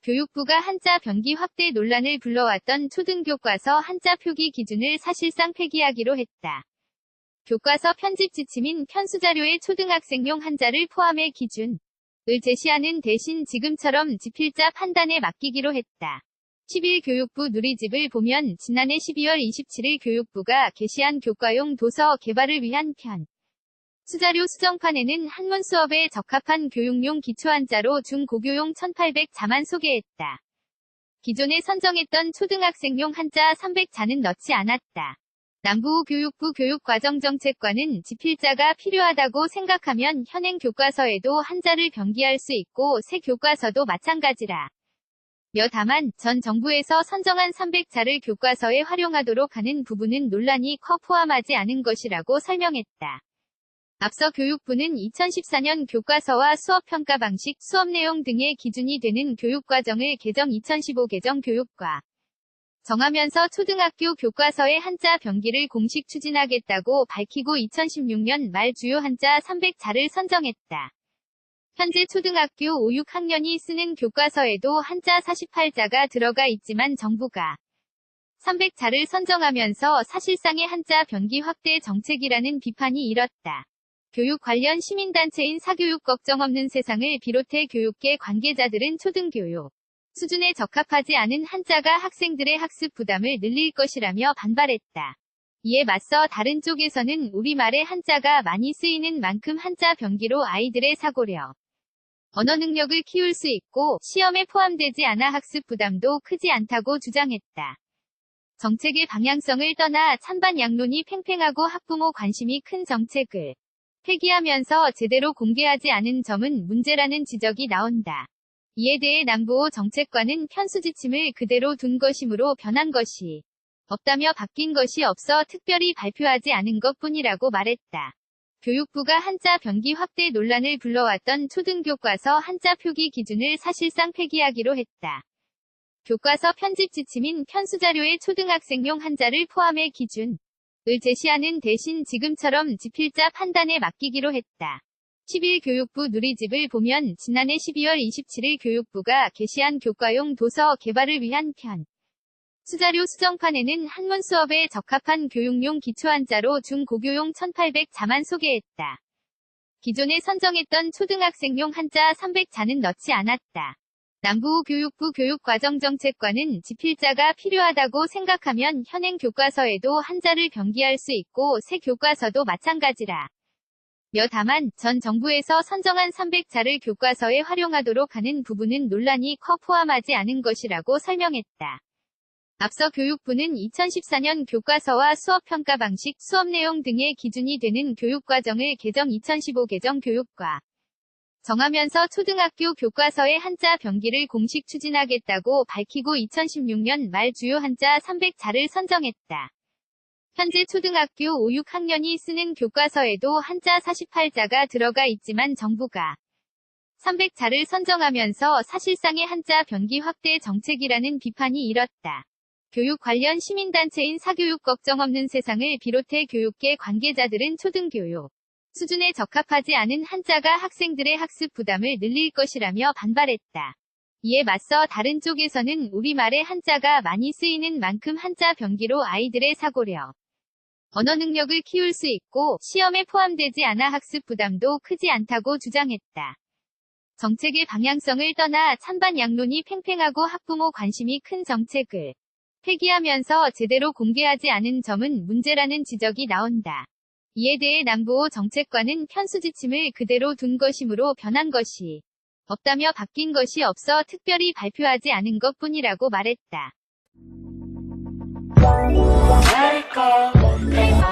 교육부가 한자 변기 확대 논란을 불러왔던 초등교과서 한자 표기 기준을 사실상 폐기하기로 했다. 교과서 편집 지침인 편수자료에 초등학생용 한자를 포함해 기준을 제시하는 대신 지금처럼 지필자 판단에 맡기기로 했다. 10일 교육부 누리집을 보면 지난해 12월 27일 교육부가 게시한 교과용 도서 개발을 위한 편 수자료 수정판에는 한문 수업에 적합한 교육용 기초한자로 중고교용 1800자만 소개했다. 기존에 선정했던 초등학생용 한자 300자는 넣지 않았다. 남부우 교육부 교육과정정책과는 지필자가 필요하다고 생각하면 현행 교과서에도 한자를 변기할 수 있고 새 교과서도 마찬가지라. 다만 전 정부에서 선정한 300자를 교과서에 활용하도록 하는 부분은 논란이 커 포함하지 않은 것이라고 설명했다. 앞서 교육부는 2014년 교과서와 수업평가 방식, 수업 내용 등의 기준이 되는 교육과정을 개정 2015 개정 교육과 정하면서 초등학교 교과서의 한자 변기를 공식 추진하겠다고 밝히고 2016년 말 주요 한자 300자를 선정했다. 현재 초등학교 5, 6학년이 쓰는 교과서에도 한자 48자가 들어가 있지만 정부가 300자를 선정하면서 사실상의 한자 변기 확대 정책이라는 비판이 일었다. 교육 관련 시민단체인 사교육 걱정 없는 세상을 비롯해 교육계 관계자들은 초등교육 수준에 적합하지 않은 한자가 학생들의 학습 부담을 늘릴 것이라며 반발했다. 이에 맞서 다른 쪽에서는 우리말의 한자가 많이 쓰이는 만큼 한자 변기로 아이들의 사고력, 언어 능력을 키울 수 있고 시험에 포함되지 않아 학습 부담도 크지 않다고 주장했다. 정책의 방향성을 떠나 찬반 양론이 팽팽하고 학부모 관심이 큰 정책을 폐기하면서 제대로 공개하지 않은 점은 문제라는 지적이 나온다. 이에 대해 남부우 정책과는 편수 지침을 그대로 둔 것이므로 변한 것이 없다며 바뀐 것이 없어 특별히 발표하지 않은 것뿐이라고 말했다. 교육부가 한자 변기 확대 논란을 불러왔던 초등교과서 한자 표기 기준을 사실상 폐기하기로 했다. 교과서 편집 지침인 편수자료에 초등학생용 한자를 포함해 기준을 제시하는 대신 지금처럼 지필자 판단에 맡기기로 했다. 10일 교육부 누리집을 보면 지난해 12월 27일 교육부가 게시한 교과용 도서 개발을 위한 편 수자료 수정판에는 한문 수업에 적합한 교육용 기초한자로 중고교용 1800자만 소개했다. 기존에 선정했던 초등학생용 한자 300자는 넣지 않았다. 남부우 교육부 교육과정정책과는 지필자가 필요하다고 생각하면 현행 교과서에도 한자를 변기할 수 있고 새 교과서도 마찬가지라. 다만 전 정부에서 선정한 300자를 교과서에 활용하도록 하는 부분은 논란이 커 포함하지 않은 것이라고 설명했다. 앞서 교육부는 2014년 교과서와 수업평가 방식, 수업 내용 등의 기준이 되는 교육과정을 개정 2015 개정 교육과 정하면서 초등학교 교과서의 한자 변기를 공식 추진하겠다고 밝히고 2016년 말 주요 한자 300자를 선정했다. 현재 초등학교 5, 6학년이 쓰는 교과서에도 한자 48자가 들어가 있지만 정부가 300자를 선정하면서 사실상의 한자 변기 확대 정책이라는 비판이 일었다. 교육 관련 시민단체인 사교육 걱정 없는 세상을 비롯해 교육계 관계자들은 초등교육 수준에 적합하지 않은 한자가 학생들의 학습 부담을 늘릴 것이라며 반발했다. 이에 맞서 다른 쪽에서는 우리말의 한자가 많이 쓰이는 만큼 한자 변기로 아이들의 사고력, 언어 능력을 키울 수 있고 시험에 포함되지 않아 학습 부담도 크지 않다고 주장했다. 정책의 방향성을 떠나 찬반 양론이 팽팽하고 학부모 관심이 큰 정책을 폐기하면서 제대로 공개하지 않은 점은 문제라는 지적이 나온다. 이에 대해 남부우 정책과는 편수 지침을 그대로 둔 것이므로 변한 것이 없다며 바뀐 것이 없어 특별히 발표하지 않은 것뿐이라고 말했다. Let it go.